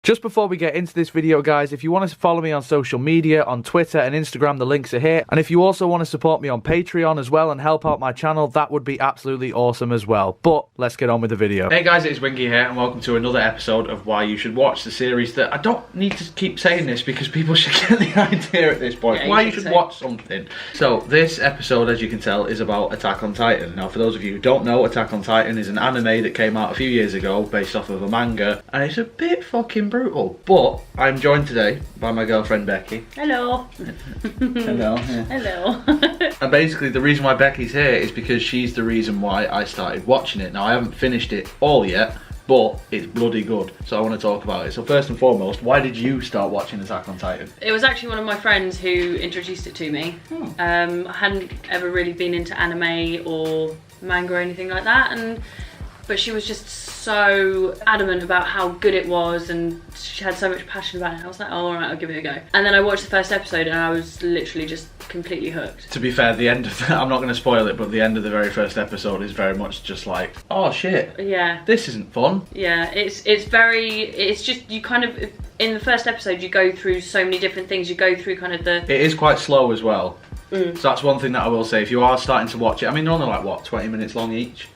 Just before we get into this video, guys, if you want to follow me on social media, on Twitter and Instagram, the links are here. And if you also want to support me on Patreon as well and help out my channel, that would be absolutely awesome as well. But let's get on with the video. Hey guys, it's Wingy here and welcome to another episode of Why You Should Watch, the series that I don't need to keep saying this because people should get the idea at this point. Yeah, why you should watch something. So this episode, as you can tell, is about Attack on Titan. Now for those of you who don't know, Attack on Titan is an anime that came out a few years ago based off of a manga, and it's a bit fucking brutal. But I'm joined today by my girlfriend Becky. Hello. Hello. Yeah. Hello. And basically the reason why Becky's here is because she's the reason why I started watching it. Now I haven't finished it all yet, but it's bloody good, so I want to talk about it. So first and foremost, why did you start watching Attack on Titan? It was actually one of my friends who introduced it to me. I hadn't ever really been into anime or manga or anything like that, but she was just so adamant about how good it was and she had so much passion about it. I was like, oh, alright, I'll give it a go. And then I watched the first episode and I was literally just completely hooked. To be fair, the end of that, I'm not going to spoil it, but the end of the very first episode is very much just like, oh shit, yeah, this isn't fun. Yeah, it's just, you kind of, in the first episode you go through so many different things. You go through kind of the... It is quite slow as well. So that's one thing that I will say, if you are starting to watch it, I mean, they're only like, what, 20 minutes long each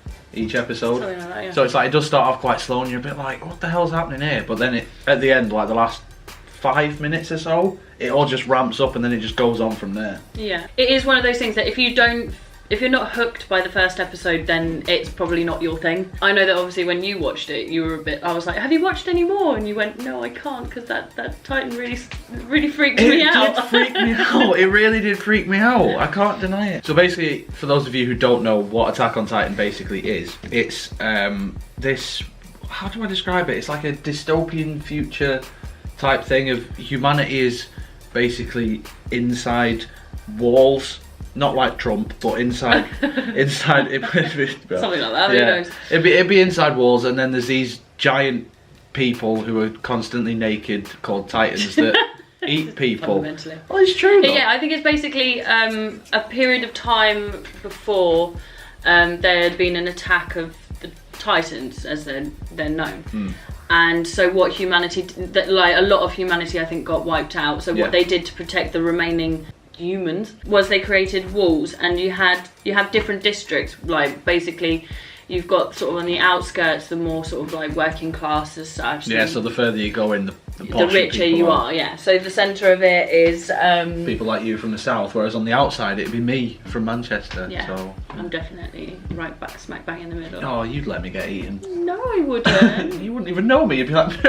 episode, like that, yeah. So it's like it does start off quite slow and you're a bit like, what the hell's happening here? But then at the end, like the last 5 minutes or so, it all just ramps up and then it just goes on from there. Yeah, it is one of those things that if you're not hooked by the first episode, then it's probably not your thing. I know that obviously when you watched it, you were a bit, I was like, have you watched any more? And you went, no, I can't, because that Titan really freaked me out. It did freak me out. It really did freak me out. I can't deny it. So basically, for those of you who don't know what Attack on Titan basically is, it's this, how do I describe it? It's like a dystopian future type thing of humanity is basically inside walls. Not like Trump, but inside something like that. Yeah, who knows? It'd be inside walls, and then there's these giant people who are constantly naked called Titans that eat people. Fundamentally. Well, it's true. Yeah, I think it's basically a period of time before there had been an attack of the Titans, as they're known. And so what humanity, like a lot of humanity, I think, got wiped out. So what they did to protect the remaining humans was they created walls, and you have different districts. Like basically you've got sort of on the outskirts the more sort of like working class as such. Yeah, so the further you go in, the richer you are. Yeah, so the centre of it is people like you from the south, whereas on the outside it'd be me from Manchester. Yeah, so I'm definitely right back smack bang in the middle. Oh, you'd let me get eaten. No, I wouldn't. You wouldn't even know me. You'd be like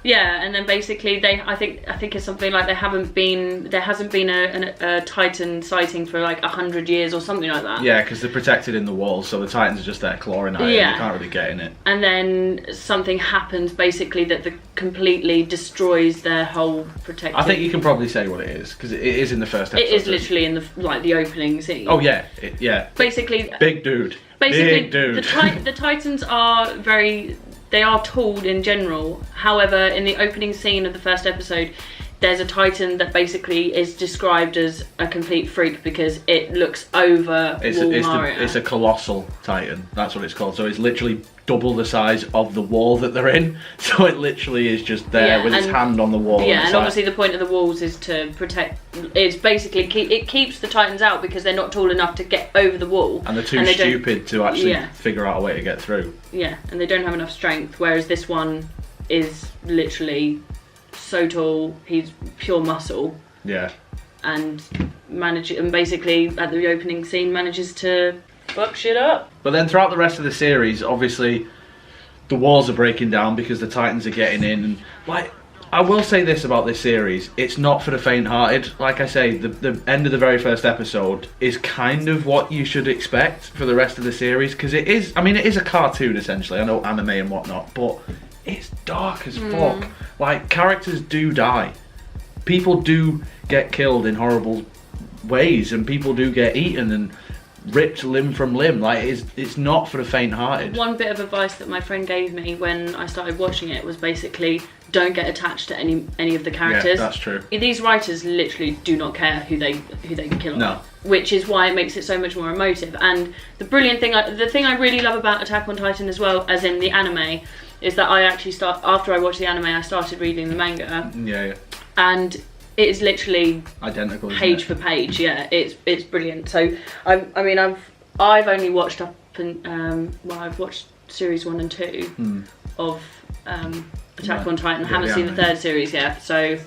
yeah, and then basically I think it's something like there hasn't been a Titan sighting for like 100 years or something like that. Yeah, because they're protected in the walls, so the Titans are just there clawing at it, and you can't really get in it. And then something happens basically that completely destroys their whole protection. I think you can probably say what it is, because it is in the first episode. It is literally in the opening scene. Oh yeah, Basically, big dude. Basically, big dude. The Titans are they are tall in general. However, in the opening scene of the first episode, there's a Titan that basically is described as a complete freak because it looks over Walmart. It's a colossal Titan. That's what it's called. So it's literally double the size of the wall that they're in. So it literally is just there with its hand on the wall. Yeah, and obviously the point of the walls is to protect. It's basically it keeps the Titans out because they're not tall enough to get over the wall, and they're too stupid to actually figure out a way to get through. Yeah, and they don't have enough strength. Whereas this one is literally so tall, he's pure muscle. Yeah. And basically at the opening scene manages to fuck shit up. But then throughout the rest of the series, obviously the walls are breaking down because the Titans are getting in, and like I will say this about this series, it's not for the faint-hearted. Like I say, the end of the very first episode is kind of what you should expect for the rest of the series, because it is a cartoon essentially. I know anime and whatnot, but it's dark as fuck. Like, characters do die. People do get killed in horrible ways, and people do get eaten and ripped limb from limb. Like, it's not for the faint-hearted. One bit of advice that my friend gave me when I started watching it was basically don't get attached to any of the characters. Yeah, that's true. These writers literally do not care who they kill. No. Which is why it makes it so much more emotive. And the brilliant thing, the thing I really love about Attack on Titan as well as in the anime, is that I actually after I watched the anime, I started reading the manga. Yeah. And it is literally identical, page for page. Yeah, it's brilliant. So I mean I've only watched up and I've watched series 1 and 2 of Attack on Titan. I haven't seen the third series yet, so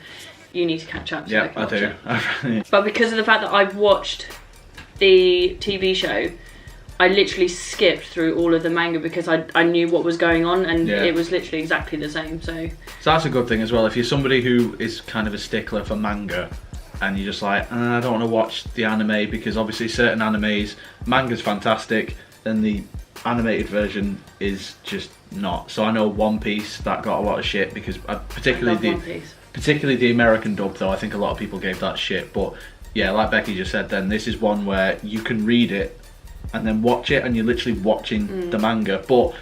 you need to catch up. So yeah, I do. It. But because of the fact that I've watched the TV show, I literally skipped through all of the manga because I knew what was going on, and it was literally exactly the same. So that's a good thing as well. If you're somebody who is kind of a stickler for manga, and you're just like, I don't want to watch the anime because obviously certain animes, manga's fantastic, and the animated version is just not. So I know One Piece, that got a lot of shit because particularly the American dub though, I think a lot of people gave that shit. But yeah, like Becky just said then, this is one where you can read it and then watch it and you're literally watching the manga. But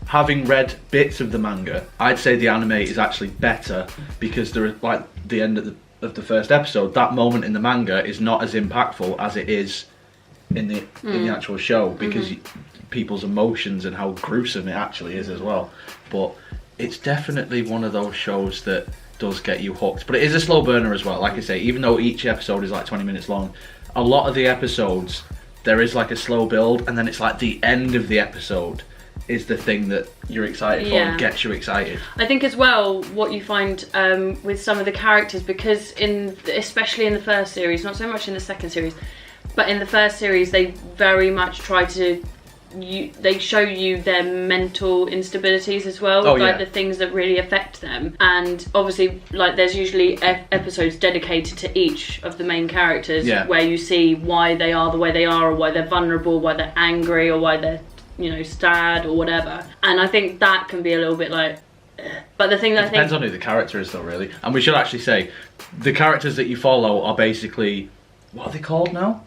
having read bits of the manga, I'd say the anime is actually better because there are, like, the end of the first episode, that moment in the manga is not as impactful as it is in the actual show because people's emotions and how gruesome it actually is as well. But it's definitely one of those shows that does get you hooked. But it is a slow burner as well. Like I say, even though each episode is like 20 minutes long, a lot of the episodes there is like a slow build, and then it's like the end of the episode is the thing that you're excited for and gets you excited. I think as well what you find with some of the characters, because especially in the first series, not so much in the second series, but in the first series they very much try to they show you their mental instabilities as well, the things that really affect them. And obviously, like, there's usually episodes dedicated to each of the main characters where you see why they are the way they are, or why they're vulnerable, why they're angry, or why they're, you know, sad or whatever. And I think that can be a little bit like, but the thing that depends on who the character is though, really. And we should actually say the characters that you follow are basically, what are they called now?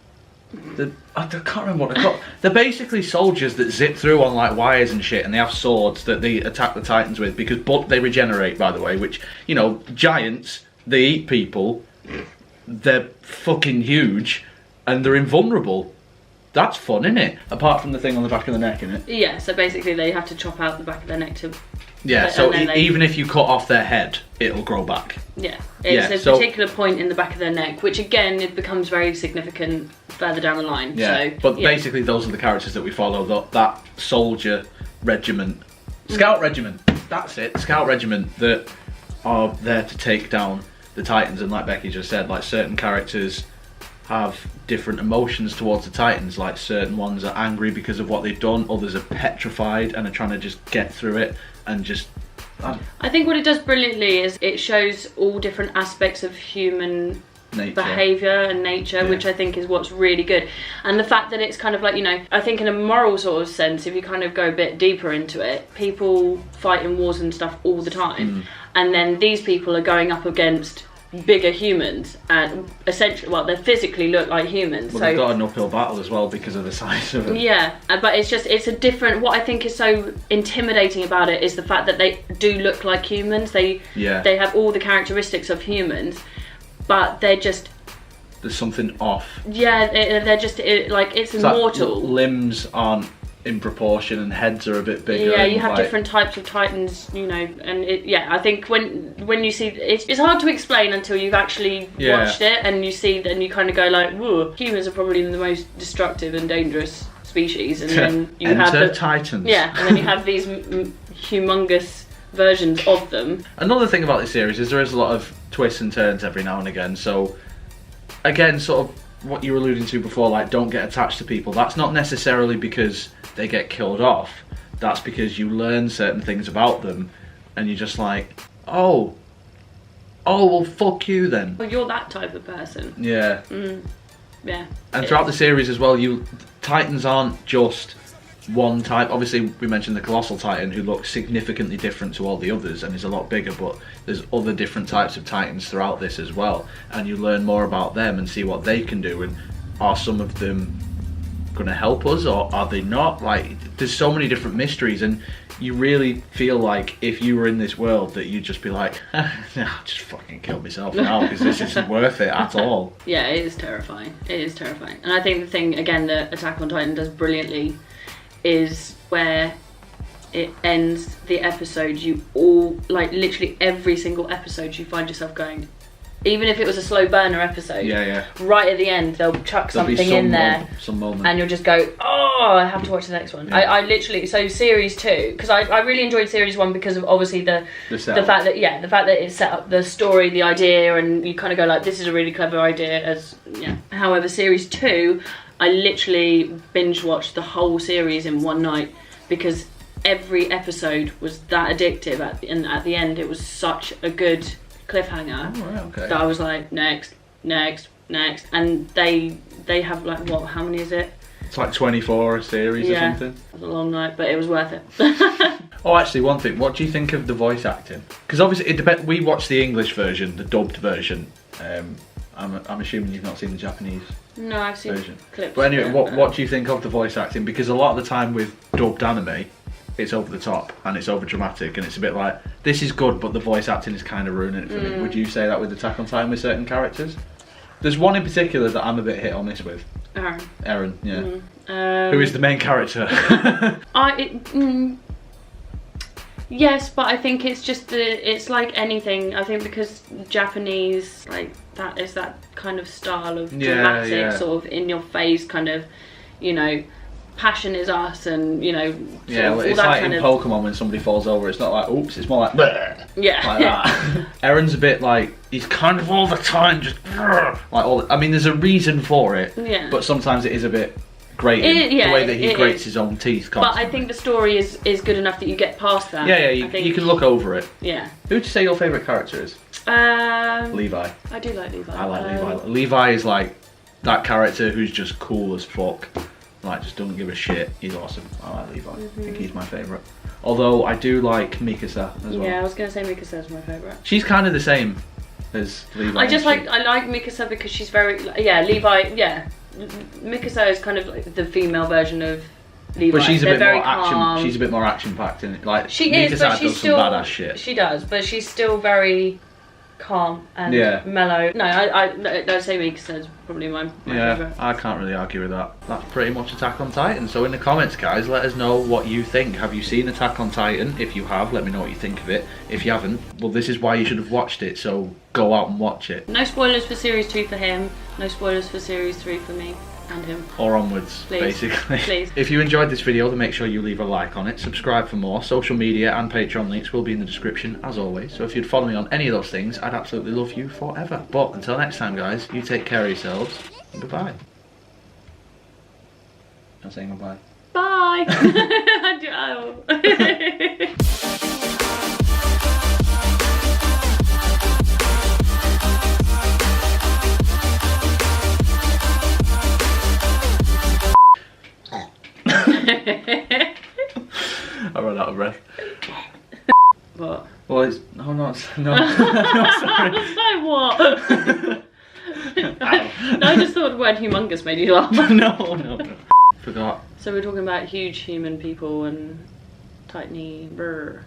I can't remember what they're called. They're basically soldiers that zip through on like wires and shit, and they have swords that they attack the Titans with, because they regenerate, by the way, which, you know, giants, they eat people, they're fucking huge, and they're invulnerable. That's fun, isn't it? Apart from the thing on the back of the neck, innit? Yeah, so basically they have to chop out the back of their neck to... Yeah, so even if you cut off their head, it'll grow back. Yeah, it's a particular point in the back of their neck, which again, it becomes very significant further down the line. Yeah, so, but basically those are the characters that we follow, that soldier regiment, scout regiment, that's it, scout regiment that are there to take down the Titans. And like Becky just said, like, certain characters have different emotions towards the Titans. Like, certain ones are angry because of what they've done, others are petrified and are trying to just get through it and just... I think what it does brilliantly is it shows all different aspects of human behaviour and nature, which I think is what's really good. And the fact that it's kind of like, you know, I think in a moral sort of sense, if you kind of go a bit deeper into it, people fight in wars and stuff all the time, and then these people are going up against bigger humans, and essentially, well, they physically look like humans. Well, they've got an uphill battle as well because of the size of it. Yeah, but it's a different... What I think is so intimidating about it is the fact that they do look like humans. They have all the characteristics of humans, but they're just... There's something off. Yeah, they're just, like, it's immortal. Like, limbs aren't in proportion and heads are a bit bigger. Yeah, you have different types of Titans, you know, and I think when you see... It's hard to explain until you've actually watched it, and you see, then you kind of go like, whoa, humans are probably the most destructive and dangerous species, and then you have the Titans. Yeah, and then you have these humongous versions of them. Another thing about this series is there is a lot of twists and turns every now and again. So again, sort of what you were alluding to before, like, don't get attached to people. That's not necessarily because they get killed off. That's because you learn certain things about them and you're just like, oh well, fuck you then. Well, you're that type of person. Yeah. Yeah. And throughout the series as well, Titans aren't just one type. Obviously, we mentioned the Colossal Titan, who looks significantly different to all the others and is a lot bigger, but there's other different types of Titans throughout this as well, and you learn more about them and see what they can do, and are some of them going to help us or are they not? Like, there's so many different mysteries, and you really feel like if you were in this world that you'd just be like, I'll just fucking kill myself now because this isn't worth it at all. Yeah, it is terrifying. It is terrifying. And I think the thing, again, that Attack on Titan does brilliantly is where it ends the episode, you all, like literally every single episode, you find yourself going, even if it was a slow burner episode, right at the end they'll chuck something in there, some moment, and you'll just go, oh, I have to watch the next one. I literally, so series 2, because I really enjoyed series 1 because of obviously the fact that it set up the story, the idea, and you kind of go like, this is a really clever idea. However, series 2, I literally binge watched the whole series in one night because every episode was that addictive, and at the end it was such a good cliffhanger that I was like, next, and they have like, what, how many is it? It's like 24 a series or something. It was a long night, but it was worth it. Oh, actually, one thing, what do you think of the voice acting? Because obviously it depends. We watched the English version, the dubbed version. I'm assuming you've not seen the Japanese. No, I've seen clips. But anyway, what do you think of the voice acting? Because a lot of the time with dubbed anime, it's over the top and it's over dramatic, and it's a bit like, this is good, but the voice acting is kind of ruining it for me. Would you say that with Attack on Titan with certain characters? There's one in particular that I'm a bit hit on this with. Eren, yeah. Who is the main character? Yes, but I think it's just it's like anything. I think because Japanese, like, that is that kind of style of dramatic, sort of in your face kind of, you know, passion is us, and you know, well, it's like in Pokemon when somebody falls over, it's not like oops, it's more like bleh, like that. Eren's a bit like, he's kind of all the time just like I mean, there's a reason for it, but sometimes it is a bit grating, the way that he grates his own teeth constantly. But I think the story is good enough that you get past that. You can look over it. Yeah. Who would you say your favourite character is? Levi. I do like Levi. I like Levi. Levi is like that character who's just cool as fuck. Like, just doesn't give a shit. He's awesome. I like Levi. I think he's my favourite. Although I do like Mikasa as well. Yeah, I was gonna say Mikasa's my favourite. She's kind of the same as Levi. I like Mikasa because she's very Levi. Yeah, Mikasa is kind of like the female version of Levi. But she's a bit more action. She's a bit more action packed in it. Like she Mikasa is, but she's does still some badass shit. She does, but she's still very calm and mellow. No, I'd say Mikasa is probably my favourite. I can't really argue with that. That's pretty much Attack on Titan. So in the comments, guys, let us know what you think. Have you seen Attack on Titan? If you have, let me know what you think of it. If you haven't, well, this is why you should have watched it, so go out and watch it. No spoilers for series 2 for him, no spoilers for series 3 for me and him. Or onwards, basically. Please. If you enjoyed this video, then make sure you leave a like on it, subscribe for more. Social media and Patreon links will be in the description, as always. So if you'd follow me on any of those things, I'd absolutely love you forever. But until next time, guys, you take care of yourselves, and goodbye. I'm saying goodbye. Bye! I ran out of breath. What? Well, it's... No, no, sorry. Say what? No, I just thought the word humongous made you laugh. No. Forgot. So we're talking about huge human people and tiny brr.